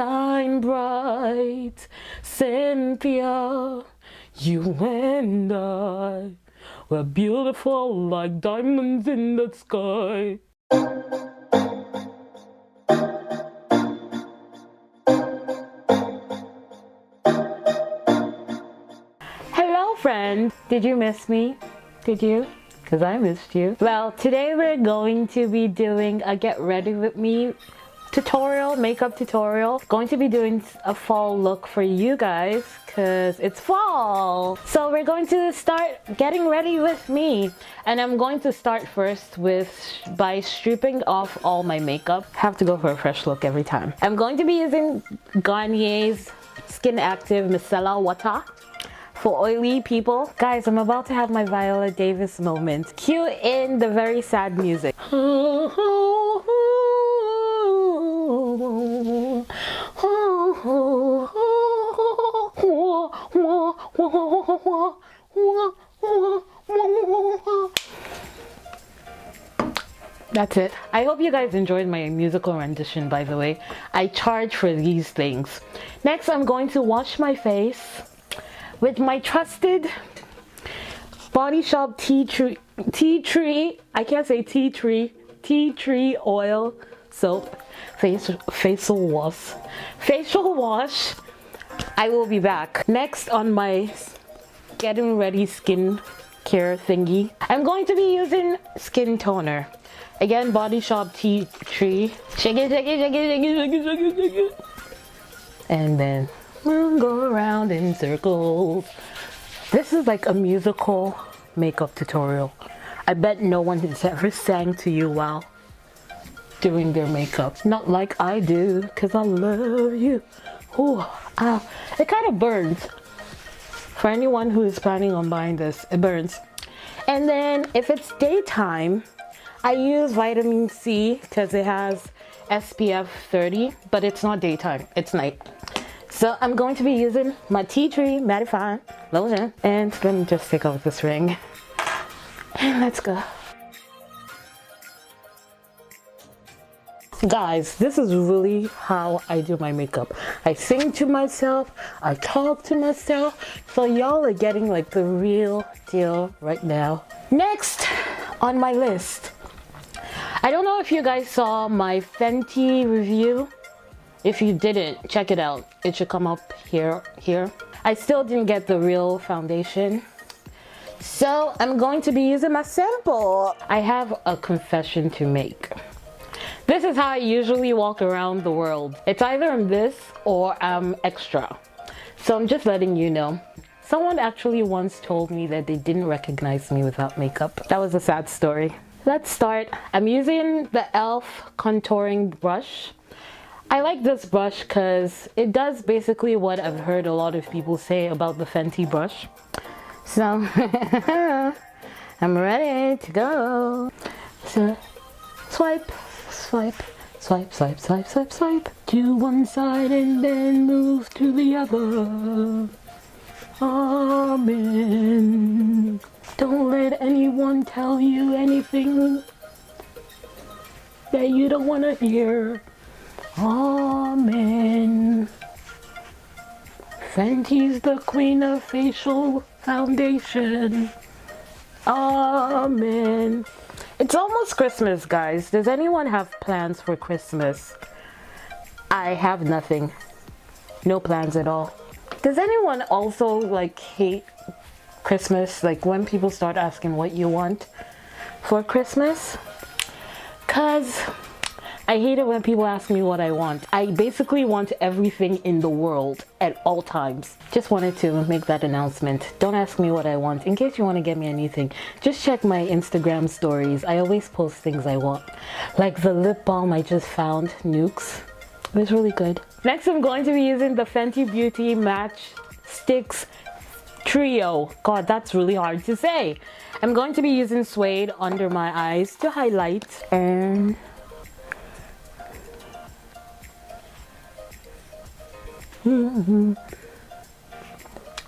shine bright, Cynthia. You and I, we're beautiful like diamonds in the sky. Hello friend, did you miss me? Did you? Because I missed you. Well, today we're going to be doing a get ready with me tutorial, makeup tutorial. Going to be doing a fall look for you guys because it's fall. So we're going to start getting ready with me, and I'm going to start first by stripping off all my makeup. Have to go for a fresh look every time. I'm going to be using Garnier's Skin Active Micellar Water for oily people. Guys, I'm about to have my Viola Davis moment. Cue in the very sad music. That's it. I hope you guys enjoyed my musical rendition, by the way. I charge for these things. Next, I'm going to wash my face with my trusted Body Shop tea tree, I can't say tea tree oil soap facial wash. I will be back. Next on my getting ready skin care thingy, I'm going to be using skin toner. Again, Body Shop tea tree. Shake it. And then we'll go around in circles. This is like a musical makeup tutorial. I bet no one has ever sang to you while doing their makeup. Not like I do, because I love you. Ooh, ow. It kind of burns. For anyone who is planning on buying this, it burns. And then if it's daytime, I use vitamin C because it has SPF 30, but it's not daytime, it's night. So I'm going to be using my tea tree mattifying lotion. And let me just take off this ring. And let's go. Guys, this is really how I do my makeup. I sing to myself, I talk to myself. So y'all are getting like the real deal right now. Next on my list. I don't know if you guys saw my Fenty review. If you didn't, check it out. It should come up here. I still didn't get the real foundation, so I'm going to be using my sample. I have a confession to make. This is how I usually walk around the world. It's either I'm this or I'm extra. So I'm just letting you know. Someone actually once told me that they didn't recognize me without makeup. That was a sad story. Let's start. I'm using the e.l.f. contouring brush. I like this brush because it does basically what I've heard a lot of people say about the Fenty brush. So I'm ready to go. So swipe to one side and then move to the other. Amen. Don't let anyone tell you anything that you don't want to hear. Amen. Fenty's the queen of facial foundation. Amen. It's almost Christmas, guys. Does anyone have plans for Christmas? I have nothing. No plans at all. Does anyone also like hate Christmas? Like when people start asking what you want for Christmas? 'Cause I hate it when people ask me what I want. I basically want everything in the world at all times. Just wanted to make that announcement. Don't ask me what I want. In case you want to get me anything, just check my Instagram stories. I always post things I want. Like the lip balm I just found, Nukes. It was really good. Next, I'm going to be using the Fenty Beauty Match Sticks Trio. God, that's really hard to say. I'm going to be using suede under my eyes to highlight. And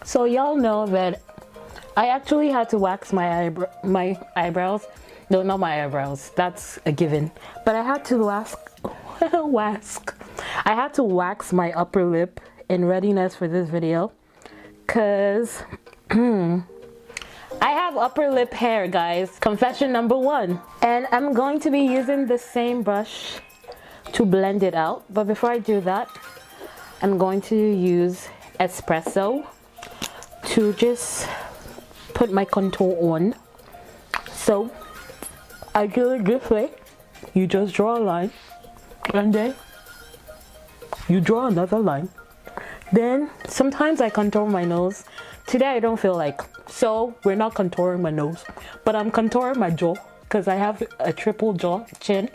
so y'all know that I actually had to wax my eyebrows. No, not my eyebrows. That's a given. But I had to wax I had to wax my upper lip in readiness for this video because I have upper lip hair, guys. Confession number one. And I'm going to be using the same brush to blend it out. But before I do that, I'm going to use espresso to just put my contour on. So I do it this way. You just draw a line and then you draw another line. Then sometimes I contour my nose. Today I don't feel like, so we're not contouring my nose, but I'm contouring my jaw because I have a triple jaw chin.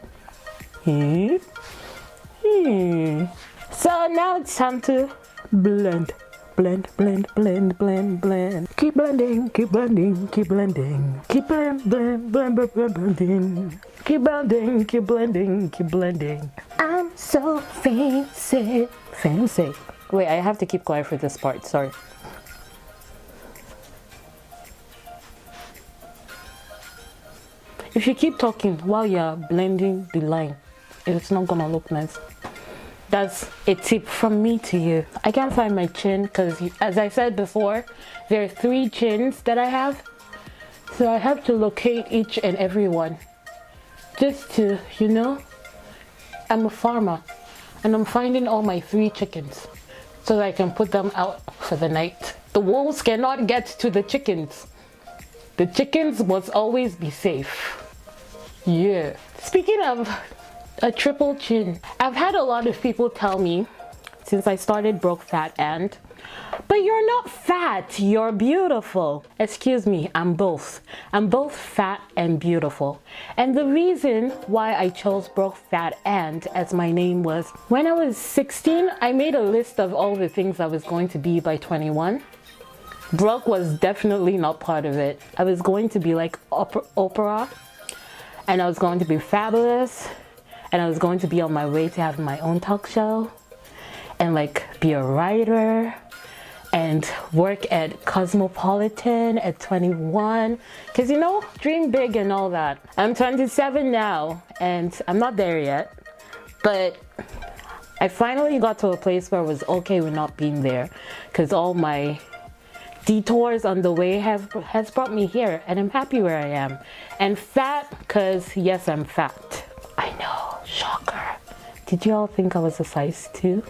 So now it's time to blend. Blend, blend, blend, blend, blend. Keep blending, keep blending, keep blending. Keep blend, blend, blend, blend, blend, blending. Keep blending, keep blending, keep blending. I'm so fancy, fancy. Wait, I have to keep quiet for this part, sorry. If you keep talking while you're blending the line, it's not gonna look nice. That's a tip from me to you. I can't find my chin because, as I said before, there are 3 chins that I have. So I have to locate each and every one. Just to, you know, I'm a farmer and I'm finding all my 3 chickens so that I can put them out for the night. The wolves cannot get to the chickens. The chickens must always be safe. Yeah. Speaking of a triple chin, I've had a lot of people tell me since I started Broke Fat and, but you're not fat, you're beautiful. Excuse me, I'm both. I'm both fat and beautiful. And the reason why I chose Broke Fat and as my name was, when I was 16, I made a list of all the things I was going to be by 21. Broke was definitely not part of it. I was going to be like Oprah, and I was going to be fabulous, and I was going to be on my way to having my own talk show and like be a writer and work at Cosmopolitan at 21. Cause you know, dream big and all that. I'm 27 now and I'm not there yet, but I finally got to a place where I was okay with not being there because all my detours on the way has brought me here and I'm happy where I am. And fat, cause yes, I'm fat. I know, shocker. Did you all think I was a size 2?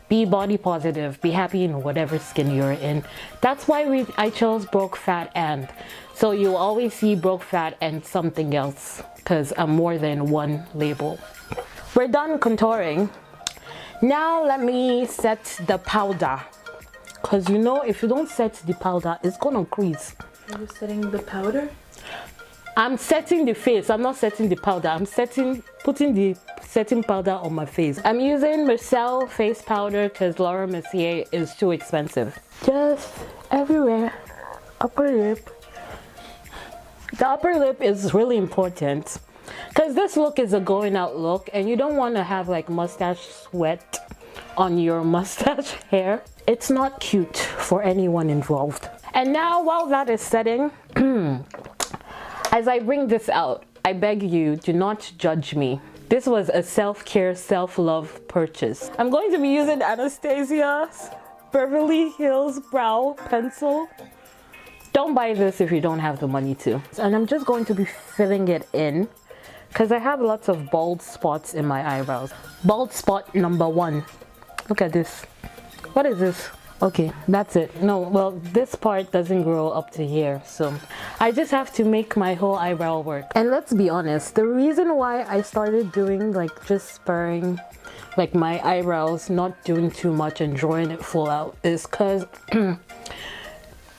Be body positive, be happy in whatever skin you're in. That's why I chose Broke Fat and. So you'll always see Broke Fat and something else because I'm more than one label. We're done contouring. Now let me set the powder. Because you know, if you don't set the powder, it's gonna crease. Are you setting the powder? I'm setting the face. I'm not setting the powder. I'm putting the setting powder on my face. I'm using Marcel face powder because Laura Mercier is too expensive. Just everywhere. Upper lip. The upper lip is really important because this look is a going out look and you don't want to have like mustache sweat on your mustache hair. It's not cute for anyone involved. And now while that is setting, as I bring this out, I beg you, do not judge me. This was a self-care, self-love purchase. I'm going to be using Anastasia's Beverly Hills Brow Pencil. Don't buy this if you don't have the money to. And I'm just going to be filling it in because I have lots of bald spots in my eyebrows. Bald spot number 1. Look at this. What is this? Okay, that's it. No, well, this part doesn't grow up to here, so I just have to make my whole eyebrow work. And let's be honest, the reason why I started doing like just sparing like my eyebrows, not doing too much and drawing it full out is because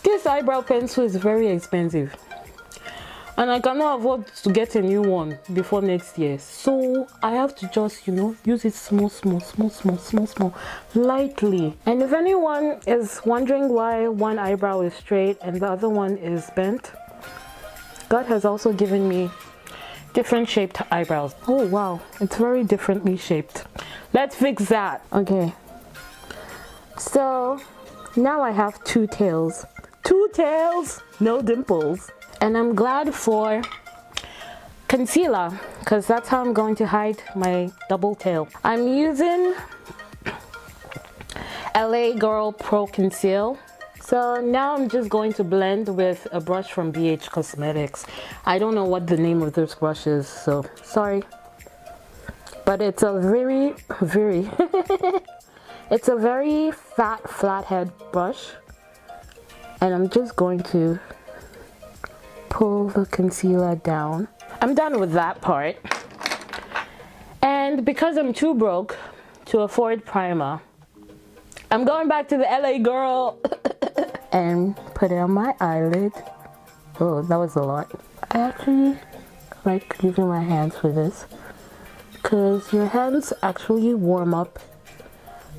this eyebrow pencil is very expensive. And I cannot afford to get a new one before next year. So I have to just, you know, use it small, lightly. And if anyone is wondering why one eyebrow is straight and the other one is bent, God has also given me different shaped eyebrows. Oh wow, it's very differently shaped. Let's fix that. Okay. So now I have 2 tails. 2 tails, no dimples. And I'm glad for concealer because that's how I'm going to hide my double tail. I'm using LA Girl Pro Conceal. So now I'm just going to blend with a brush from BH Cosmetics. I don't know what the name of this brush is, so sorry. But it's a very it's a very fat flathead brush. And I'm just going to pull the concealer down. I'm done with that part. And because I'm too broke to afford primer, I'm going back to the LA Girl and put it on my eyelid. Oh, that was a lot. I actually like using my hands for this because your hands actually warm up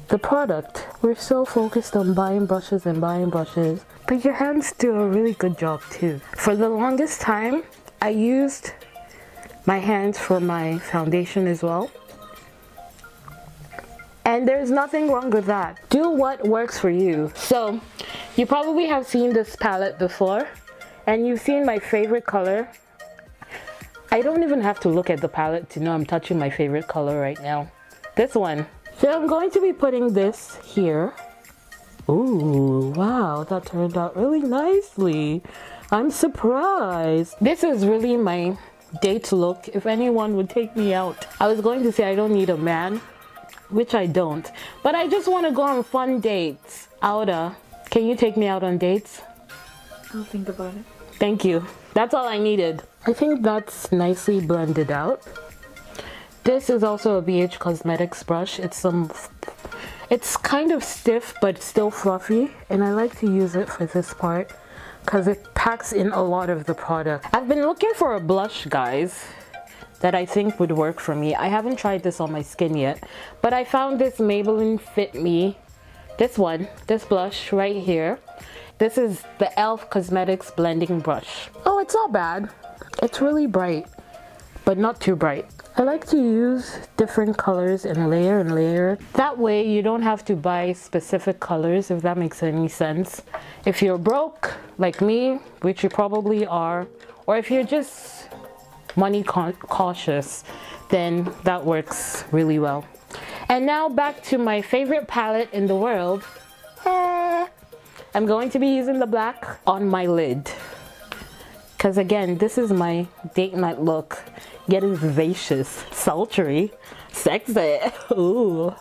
the product. We're so focused on buying brushes and buying brushes, but your hands do a really good job too. For the longest time, I used my hands for my foundation as well. And there's nothing wrong with that. Do what works for you. So, you probably have seen this palette before, and you've seen my favorite color. I don't even have to look at the palette to know I'm touching my favorite color right now. This one. So I'm going to be putting this here. Ooh, wow, that turned out really nicely. I'm surprised. This is really my date look if anyone would take me out. I was going to say I don't need a man, which I don't, but I just want to go on fun dates. Auda, can you take me out on dates? I'll think about it. Thank you. That's all I needed. I think that's nicely blended out. This is also a BH Cosmetics brush. It's kind of stiff but still fluffy, and I like to use it for this part because it packs in a lot of the product. I've been looking for a blush, guys, that I think would work for me. I haven't tried this on my skin yet, but I found this Maybelline Fit Me, this blush right here. This is the e.l.f. Cosmetics blending brush. Oh, it's not bad. It's really bright, but not too bright. I like to use different colors and layer. That way you don't have to buy specific colors, if that makes any sense. If you're broke, like me, which you probably are, or if you're just money cautious, then that works really well. And now back to my favorite palette in the world. I'm going to be using the black on my lid. Because again, this is my date night look. Getting vivacious, sultry, sexy. Ooh,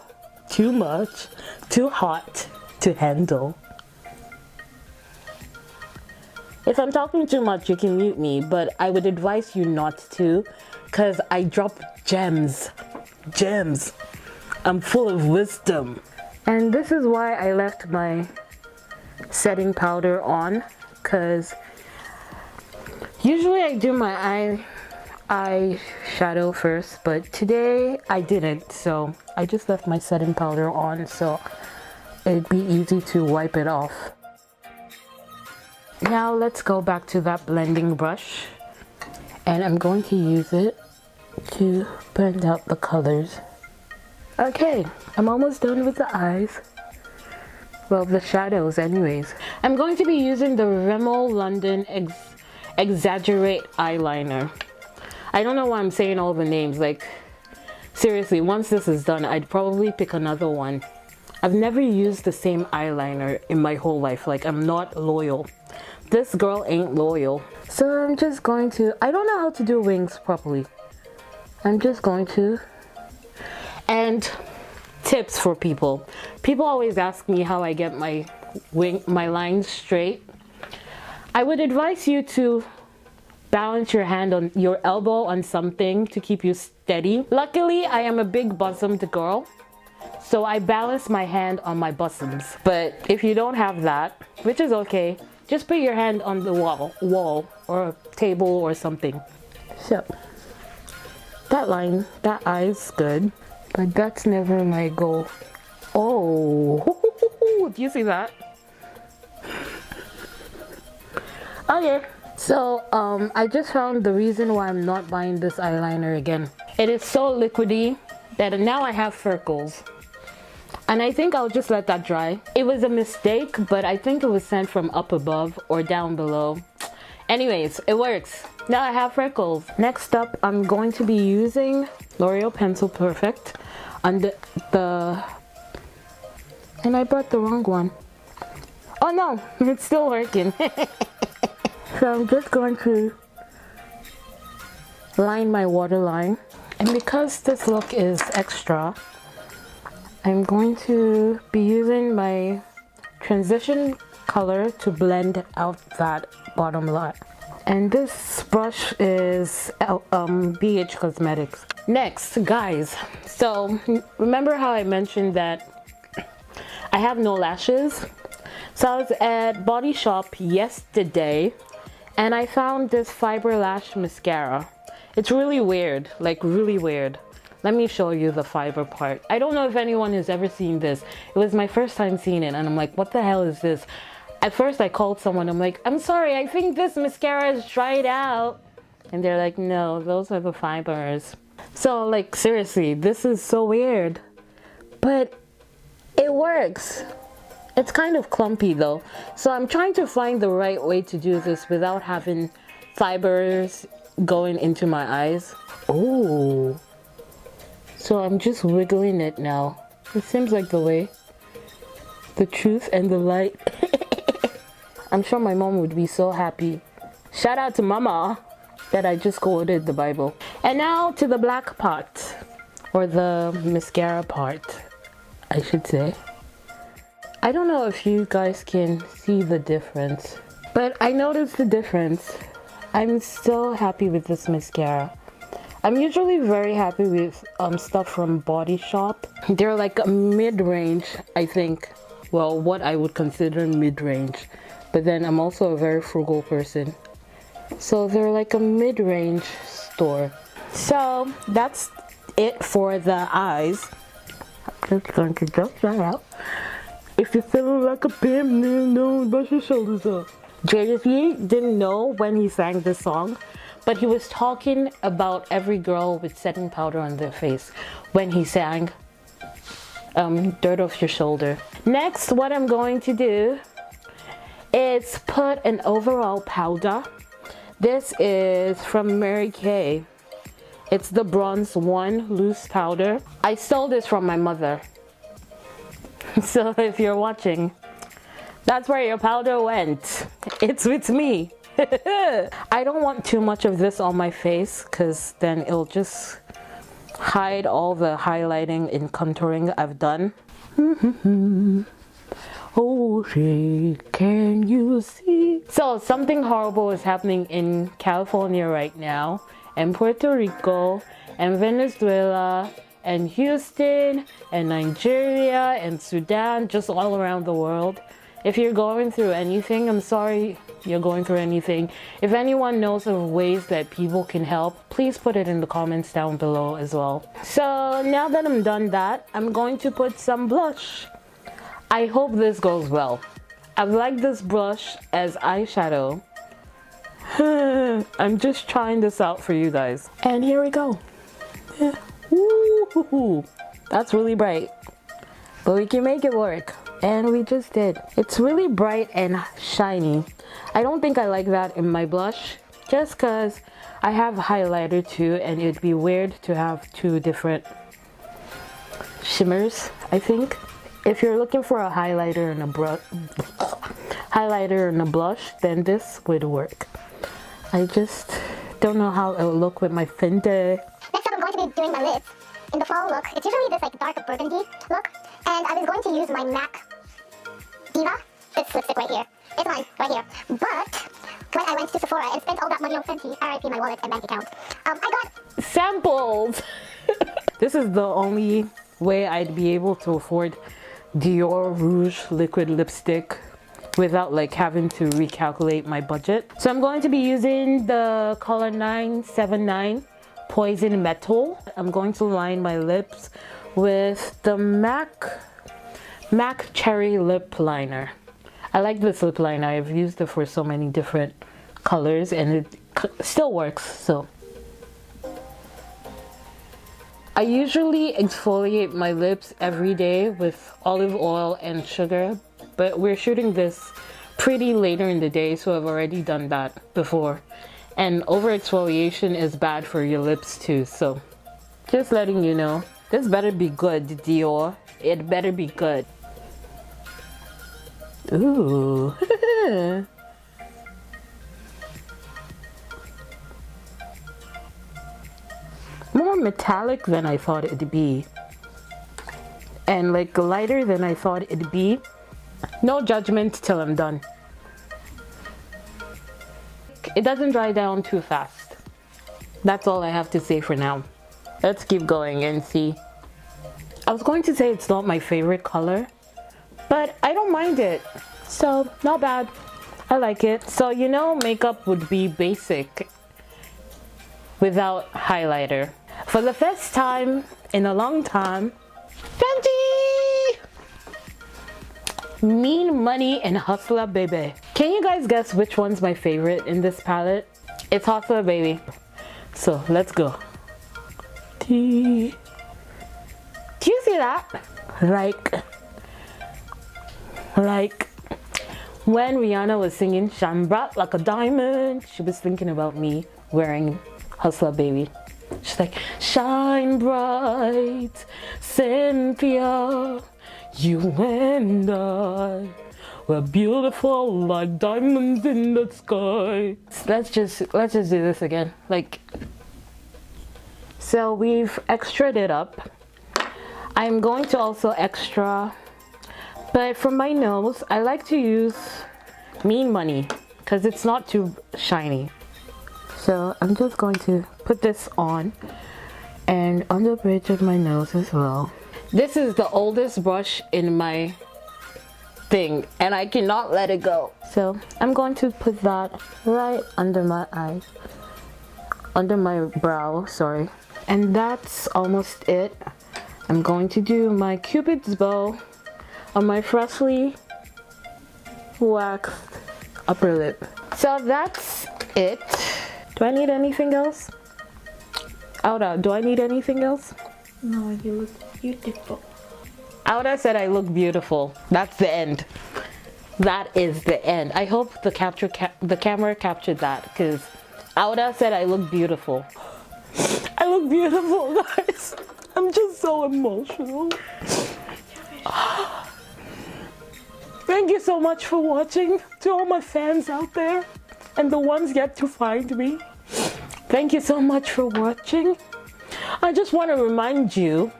too much, too hot to handle. If I'm talking too much, you can mute me, but I would advise you not to, because I drop gems. I'm full of wisdom. And this is why I left my setting powder on, because usually I do my eye shadow first, but today I didn't, so I just left my setting powder on so it'd be easy to wipe it off. Now let's go back to that blending brush, and I'm going to use it to blend out the colors. Okay, I'm almost done with the eyes. Well, the shadows anyways. I'm going to be using the Rimmel London Exaggerate eyeliner. I don't know why I'm saying all the names. Like, seriously, once this is done, I'd probably pick another one. I've never used the same eyeliner in my whole life. Like, I'm not loyal. This girl ain't loyal. So I'm just going to, I don't know how to do wings properly. I'm just going to. And tips for people. People always ask me how I get my lines straight. I would advise you to balance your hand on your elbow on something to keep you steady. Luckily, I am a big bosomed girl, so I balance my hand on my bosoms. But if you don't have that, which is okay, just put your hand on the wall or a table or something. So that line, that eye's good, but that's never my goal. Oh, do you see that? Okay. So, I just found the reason why I'm not buying this eyeliner again. It is so liquidy that now I have freckles. And I think I'll just let that dry. It was a mistake, but I think it was sent from up above or down below. Anyways, it works. Now I have freckles. Next up, I'm going to be using L'Oreal Pencil Perfect under the... And I brought the wrong one. Oh no, it's still working. So I'm just going to line my waterline. And because this look is extra, I'm going to be using my transition color to blend out that bottom line. And this brush is BH Cosmetics. Next, guys, so remember how I mentioned that I have no lashes? So I was at Body Shop yesterday and I found this fiber lash mascara. It's really weird, like really weird. Let me show you the fiber part. I don't know if anyone has ever seen this. It was my first time seeing it and I'm like, what the hell is this? At first I called someone, I'm like, I'm sorry, I think this mascara is dried out. And they're like, no, those are the fibers. So like, seriously, this is so weird. But it works. It's kind of clumpy though. So I'm trying to find the right way to do this without having fibers going into my eyes. Oh. So I'm just wiggling it now. It seems like the way. The truth and the light. I'm sure my mom would be so happy. Shout out to mama that I just quoted the Bible. And now to the black part, or the mascara part, I should say. I don't know if you guys can see the difference, but I noticed the difference. I'm still happy with this mascara. I'm usually very happy with stuff from Body Shop. They're like a mid-range, I think. Well, what I would consider mid-range. But then I'm also a very frugal person. So they're like a mid-range store. So that's it for the eyes. I'm just going to dust that out. If you're feeling like a pimp, then don't brush your shoulders up. Jay-Z didn't know when he sang this song, but he was talking about every girl with setting powder on their face when he sang Dirt Off Your Shoulder. Next, what I'm going to do is put an overall powder. This is from Mary Kay. It's the Bronze One Loose Powder. I stole this from my mother. So if you're watching, that's where your powder went. It's with me. I don't want too much of this on my face because then it'll just hide all the highlighting and contouring I've done. Oh, say, can you see? So something horrible is happening in California right now, and Puerto Rico, and Venezuela, and Houston, and Nigeria, and Sudan, just all around the world. If you're going through anything, I'm sorry you're going through anything. If anyone knows of ways that people can help, please put it in the comments down below as well. So now that I'm done that, I'm going to put some blush. I hope this goes well. I've liked this brush as eyeshadow. I'm just trying this out for you guys. And here we go. Woo-hoo-hoo. That's really bright, but we can make it work. And we just did. It's really bright and shiny. I don't think I like that in my blush, just because I have highlighter too, and it'd be weird to have two different shimmers, I think. If you're looking for a highlighter and a blush, then this would work. I just don't know how it will look with my Fenty. Next up, I'm going to be doing my lips in the fall look. It's usually this like dark burgundy look, and I was going to use my MAC Diva. This lipstick right here. It's mine right here. But when I went to Sephora and spent all that money on Fenty, RIP my wallet and bank account, I got samples. This is the only way I'd be able to afford Dior Rouge liquid lipstick without like having to recalculate my budget. So I'm going to be using the color 979 Poison Metal. I'm going to line my lips with the MAC Cherry Lip Liner. I like this lip liner. I've used it for so many different colors and it still works. So I usually exfoliate my lips every day with olive oil and sugar, but we're shooting this pretty later in the day, so I've already done that before. And over exfoliation is bad for your lips too. So just letting you know. This better be good, Dior. It better be good. Ooh. More metallic than I thought it'd be. And like lighter than I thought it'd be. No judgment till I'm done. It doesn't dry down too fast. That's all I have to say for now. Let's keep going and see. I was going to say it's not my favorite color, but I don't mind it. So not bad. I like it. So you know, makeup would be basic without highlighter. For the first time in a long time, Fenty! Mean Money and Hustler Baby. Can you guys guess which one's my favorite in this palette? It's Hustler Baby. So let's go. Do you see that? Like when Rihanna was singing Shine Bright Like a Diamond, she was thinking about me wearing Hustler Baby. She's like, shine bright, Cynthia, you and I, we're beautiful like diamonds in the sky. Let's just do this again. Like, so we've extra'd it up. I'm going to also extra, but for my nose, I like to use Mean Money because it's not too shiny. So I'm just going to put this on and on the bridge of my nose as well. This is the oldest brush in my thing and I cannot let it go. So I'm going to put that right under my eyes, under my brow, sorry. And that's almost it. I'm going to do my Cupid's bow on my freshly waxed upper lip. So that's it. Do I need anything else? Aura, do I need anything else? No, you look beautiful. Aura said I look beautiful. That's the end. That is the end. I hope the camera captured that because Aura said I look beautiful. I look beautiful, guys. I'm just so emotional. Thank you so much for watching. To all my fans out there and the ones yet to find me, thank you so much for watching. I just want to remind you,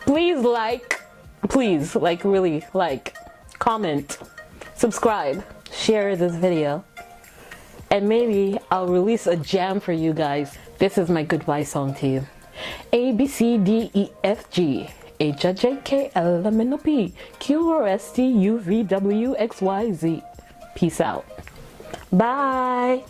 please really like, comment, subscribe, share this video, and maybe I'll release a jam for you guys. This is my goodbye song to you. A, B, C, D, E, F, G, H, I, J, K, L, M, N, O, P, Q, R, S, T, U, V, W, X, Y, Z. Peace out. Bye.